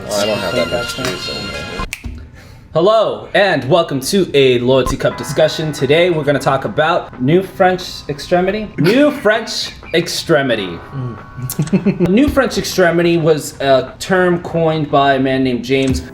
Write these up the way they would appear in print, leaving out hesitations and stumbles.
I don't have that much juice in there. Hello, and welcome to a Loyalty Cup discussion. Today we're going to talk about New French Extremity. New French Extremity. New French Extremity was a term coined by a man named James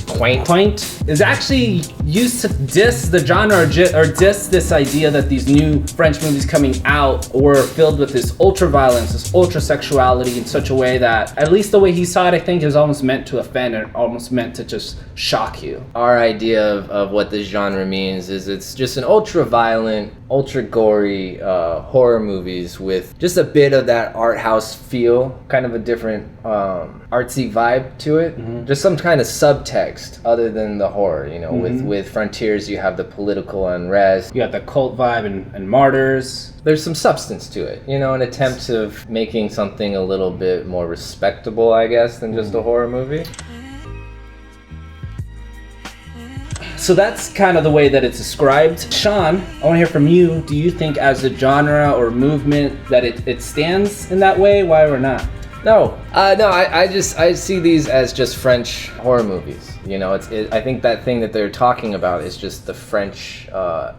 Quaint is actually used to diss the genre or diss this idea that these new French movies coming out were filled with this ultra violence, this ultra sexuality in such a way that, at least the way he saw it, I think it was almost meant to offend and almost meant to just shock you. Our idea of what this genre means is it's just an ultra violent, ultra gory horror movies with just a bit of that art house feel, kind of a different artsy vibe to it. Just some kind of subtext other than the horror, you know. With Frontiers you have the political unrest, You got the cult vibe and Martyrs. there's some substance to it, you know, an attempt of making something a little bit more respectable, I guess, than just a horror movie. So that's kind of the way that it's described. Sean, I want to hear from you. Do you think as a genre or movement that it stands in that way? Why or not? No, I see these as just French horror movies. You know, I think that thing that they're talking about is just the French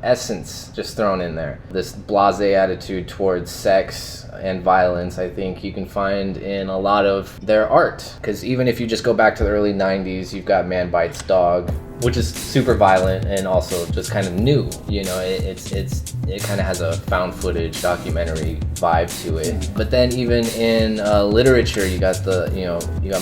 essence just thrown in there. This blasé attitude towards sex and violence, I think you can find in a lot of their art. Because even if you just go back to the early 90s, you've got Man Bites Dog, which is super violent and also just kind of new. You know, it kind of has a found footage documentary vibe to it. But then even in literature, you got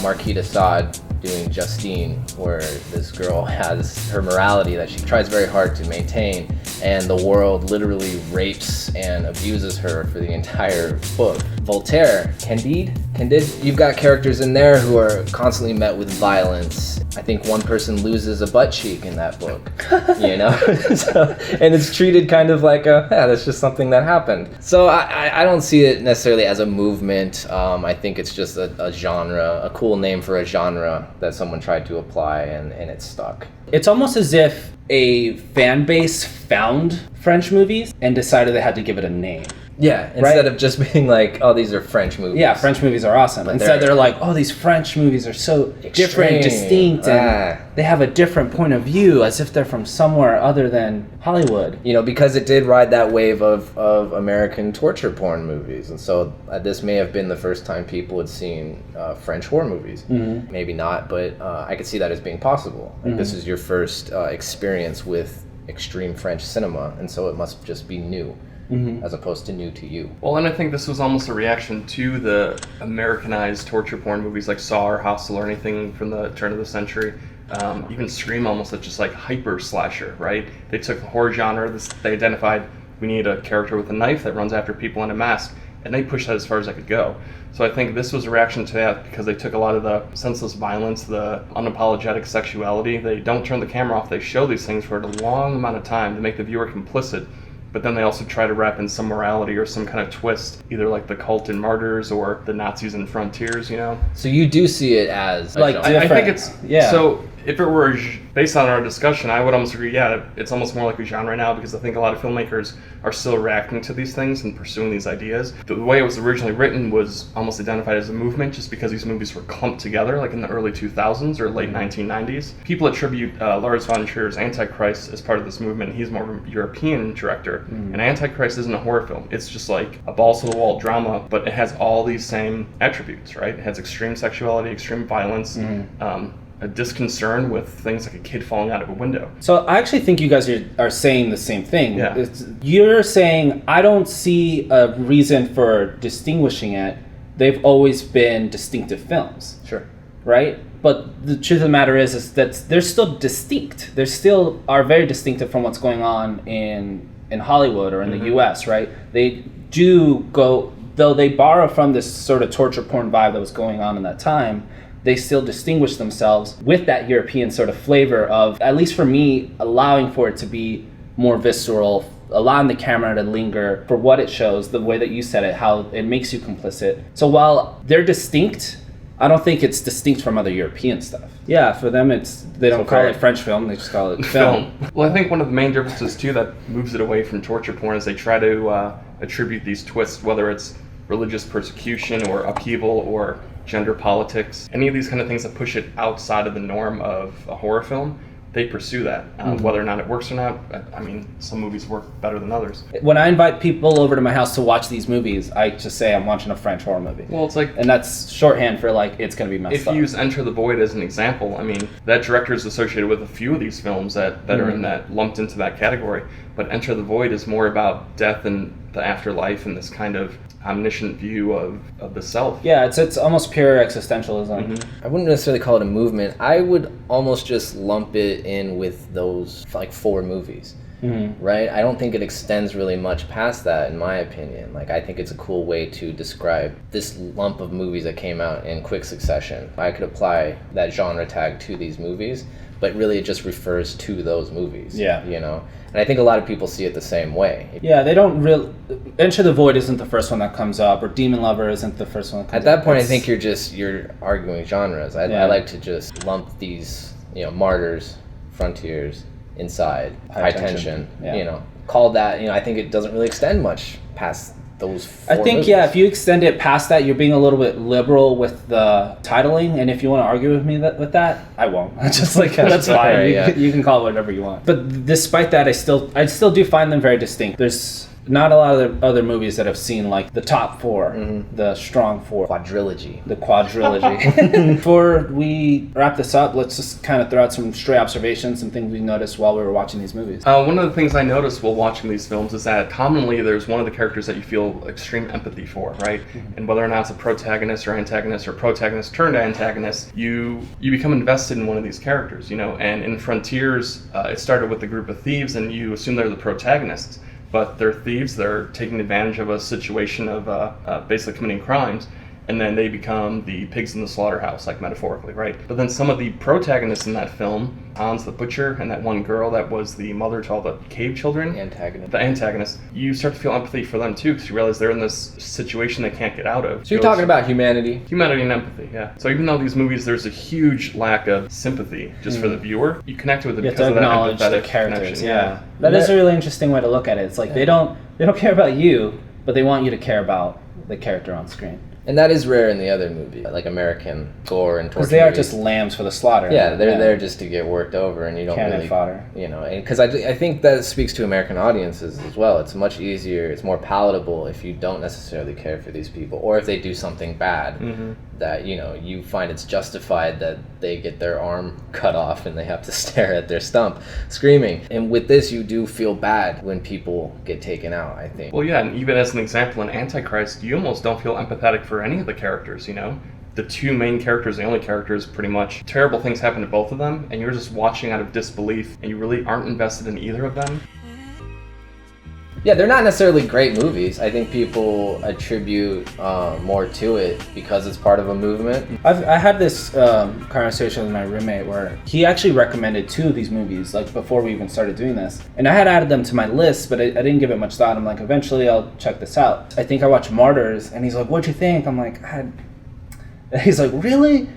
Marquis de Sade doing Justine, where this girl has her morality that she tries very hard to maintain, and the world literally rapes and abuses her for the entire book. Voltaire, Candide, you've got characters in there who are constantly met with violence. I think one person loses a butt cheek in that book, you know? And it's treated kind of like that's just something that happened. So I don't see it necessarily as a movement. I think it's just a genre, a cool name for a genre that someone tried to apply and it stuck. It's almost as if a fan base found French movies and decided they had to give it a name. Yeah, instead of just being like, oh, these are French movies. Yeah, French movies are awesome. But instead they're like, oh, these French movies are so different, distinct, and they have a different point of view, as if they're from somewhere other than Hollywood. You know, because it did ride that wave of American torture porn movies. And so this may have been the first time people had seen French horror movies. Maybe not, but I could see that as being possible. Like, this is your first experience with extreme French cinema, and so it must just be new. As opposed to new to you. Well, and I think this was almost a reaction to the Americanized torture porn movies like Saw or Hostel or anything from the turn of the century. Even Scream almost as just like hyper slasher, right? They took the horror genre, they identified we need a character with a knife that runs after people in a mask, and they pushed that as far as I could go. So I think this was a reaction to that because they took a lot of the senseless violence, the unapologetic sexuality. They don't turn the camera off, they show these things for a long amount of time to make the viewer complicit. But then they also try to wrap in some morality or some kind of twist, either like the cult in Martyrs or the Nazis in Frontiers, you know? So you do see it as like I think it's, so if it were based on our discussion, I would almost agree, it's almost more like a genre now because I think a lot of filmmakers are still reacting to these things and pursuing these ideas. The way it was originally written was almost identified as a movement just because these movies were clumped together like in the early 2000s or late 1990s. People attribute Lars von Trier's Antichrist as part of this movement. He's more of a European director. And Antichrist isn't a horror film. It's just like a balls-to-the-wall drama, but it has all these same attributes, right? It has extreme sexuality, extreme violence, a disconcern with things like a kid falling out of a window. So I actually think you guys are saying the same thing. Yeah. You're saying, I don't see a reason for distinguishing it. They've always been distinctive films. Sure. Right? But the truth of the matter is that they're still distinct. They still are very distinctive from what's going on in Hollywood or in the US, right? They do go, though they borrow from this sort of torture porn vibe that was going on in that time, they still distinguish themselves with that European sort of flavor of, at least for me, allowing for it to be more visceral, allowing the camera to linger for what it shows, the way that you said it, how it makes you complicit. So while they're distinct, I don't think it's distinct from other European stuff. Yeah, for them they don't call it French film, they just call it film. Well, I think one of the main differences too that moves it away from torture porn is they try to attribute these twists, whether it's religious persecution or upheaval or gender politics, any of these kind of things that push it outside of the norm of a horror film, they pursue that. Whether or not it works or not, I mean, some movies work better than others. When I invite people over to my house to watch these movies, I just say I'm watching a French horror movie. Well, it's like... And that's shorthand for, like, it's going to be messed up. If you use Enter the Void as an example, I mean, that director is associated with a few of these films that are in that, lumped into that category. But Enter the Void is more about death and the afterlife and this kind of omniscient view of the self. Yeah, it's almost pure existentialism. I wouldn't necessarily call it a movement. I would almost just lump it in with those like 4 movies, right? I don't think it extends really much past that, in my opinion. Like, I think it's a cool way to describe this lump of movies that came out in quick succession. I could apply that genre tag to these movies, but really it just refers to those movies. Yeah. You know? And I think a lot of people see it the same way. Yeah, they don't really... Enter the Void isn't the first one that comes up, or Demon Lover isn't the first one that comes up. At that point, I think you're arguing genres. I like to just lump these, Martyrs, Frontiers, Inside, High Tension, call that, I think it doesn't really extend much past those 4 I think, movies. if you extend it past that, you're being a little bit liberal with the titling, and if you want to argue with me with that, I won't. Just like, that's fine. Right, you can call it whatever you want. But despite that, I still do find them very distinct. There's not a lot of other movies that have seen like the top 4, the strong 4. Quadrilogy. The quadrilogy. Before we wrap this up, let's just kind of throw out some stray observations, some things we noticed while we were watching these movies. One of the things I noticed while watching these films is that commonly there's one of the characters that you feel extreme empathy for, right? And whether or not it's a protagonist or antagonist or protagonist turned antagonist, you become invested in one of these characters, And in Frontiers, it started with a group of thieves, and you assume they're the protagonists. But they're thieves, they're taking advantage of a situation of basically committing crimes, and then they become the pigs in the slaughterhouse, like metaphorically, right? But then some of the protagonists in that film, Hans the Butcher and that one girl that was the mother to all the cave children, the antagonist, you start to feel empathy for them too, because you realize they're in this situation they can't get out of. So you're talking about humanity? Humanity and empathy, yeah. So even though these movies, there's a huge lack of sympathy just for the viewer, you connect with it you because of that acknowledge empathetic the characters. connection. Yeah. That is a really interesting way to look at it. It's like they don't care about you, but they want you to care about the character on screen. And that is rare in the other movie, like American gore and torture. Because they are movies. just lambs for the slaughter. Yeah, they're there just to get worked over, and you don't Cannon really fodder. Because I think that speaks to American audiences as well. It's much easier, it's more palatable if you don't necessarily care for these people, or if they do something bad that you find it's justified that they get their arm cut off and they have to stare at their stump screaming. And with this, you do feel bad when people get taken out, I think. Well, yeah, and even as an example, in Antichrist, you almost don't feel empathetic for any of the characters, The 2 main characters, the only characters, pretty much, terrible things happen to both of them, and you're just watching out of disbelief, and you really aren't invested in either of them. Yeah, they're not necessarily great movies. I think people attribute more to it because it's part of a movement. I had this conversation with my roommate where he actually recommended 2 of these movies, like before we even started doing this. And I had added them to my list, but I didn't give it much thought. I'm like, eventually I'll check this out. I think I watched Martyrs, and he's like, what'd you think? I'm like, he's like, really?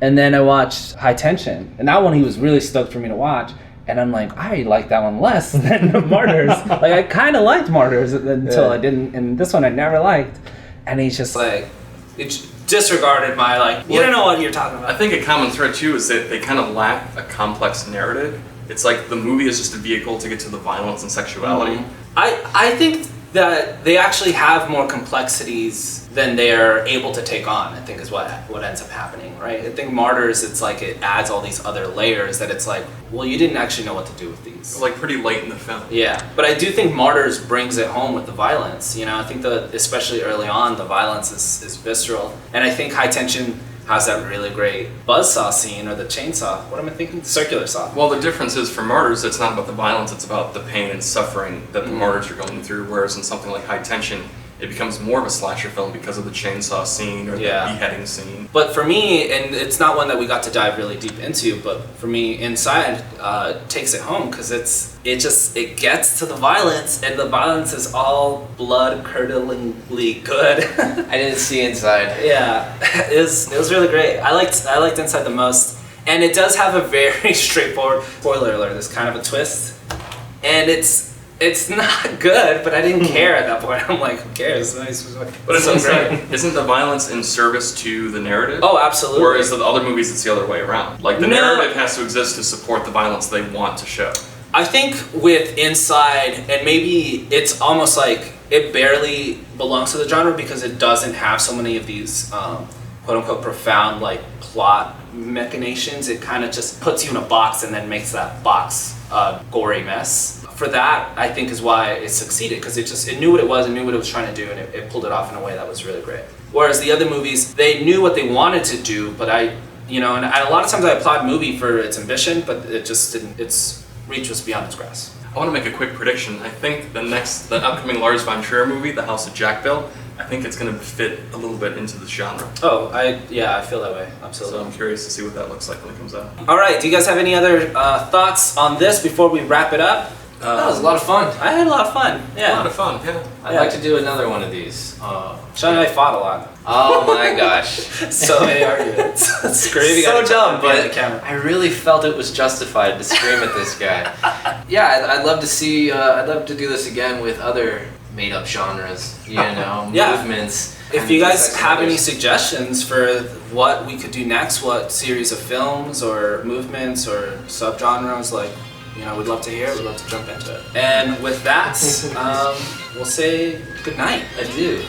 And then I watched High Tension, and that one he was really stoked for me to watch. And I'm like, I like that one less than Martyrs. Like, I kind of liked Martyrs until I didn't, and this one I never liked. And he's just like, it disregarded my, like, you don't know what you're talking about. I think a common thread, too, is that they kind of lack a complex narrative. It's like the movie is just a vehicle to get to the violence and sexuality. I think that they actually have more complexities than they're able to take on, I think is what ends up happening, right? I think Martyrs, it's like it adds all these other layers that it's like, well, you didn't actually know what to do with these. Like pretty late in the film. Yeah, but I do think Martyrs brings it home with the violence. I think that especially early on, the violence is visceral. And I think High Tension has that really great buzzsaw scene, or the chainsaw. What am I thinking? Circular saw. Well, the difference is for Martyrs, it's not about the violence, it's about the pain and suffering that the martyrs are going through, whereas in something like High Tension, it becomes more of a slasher film because of the chainsaw scene or the beheading scene. But for me, and it's not one that we got to dive really deep into, but for me, Inside takes it home because it gets to the violence, and the violence is all blood-curdlingly good. I didn't see Inside. Yeah, it was really great. I liked Inside the most, and it does have a very straightforward, spoiler alert, there's kind of a twist, and it's It's not good, but I didn't care at that point. I'm like, who cares? Nice. But it's so isn't the violence in service to the narrative? Oh, absolutely. Whereas the other movies, it's the other way around. Like the No. narrative has to exist to support the violence they want to show. I think with Inside, and maybe it's almost like it barely belongs to the genre because it doesn't have so many of these quote unquote profound like plot machinations. It kind of just puts you in a box and then makes that box a gory mess. For that, I think is why it succeeded, because it knew what it was and knew what it was trying to do, and it pulled it off in a way that was really great. Whereas the other movies, they knew what they wanted to do, but and a lot of times I applaud movie for its ambition, but it just didn't. Its reach was beyond its grasp. I want to make a quick prediction. I think the upcoming Lars von Trier movie, The House of Jackville, I think it's going to fit a little bit into the genre. Oh, I feel that way, absolutely. So I'm curious to see what that looks like when it comes out. All right, do you guys have any other thoughts on this before we wrap it up? That was a lot of fun. I had a lot of fun. Yeah. A lot of fun, yeah. I'd like to do another one of these. Sean and I fought a lot. Oh my gosh. So many arguments. It's great. You So gotta dumb, check the but camera. I really felt it was justified to scream at this guy. Yeah, I'd love to see. I'd love to do this again with other made-up genres. Yeah. Movements. If and you guys sex have any wonders. suggestions for what we could do next, what series of films or movements or subgenres, we'd love to hear it. We'd love to jump into it. And with that, we'll say good night. Adieu.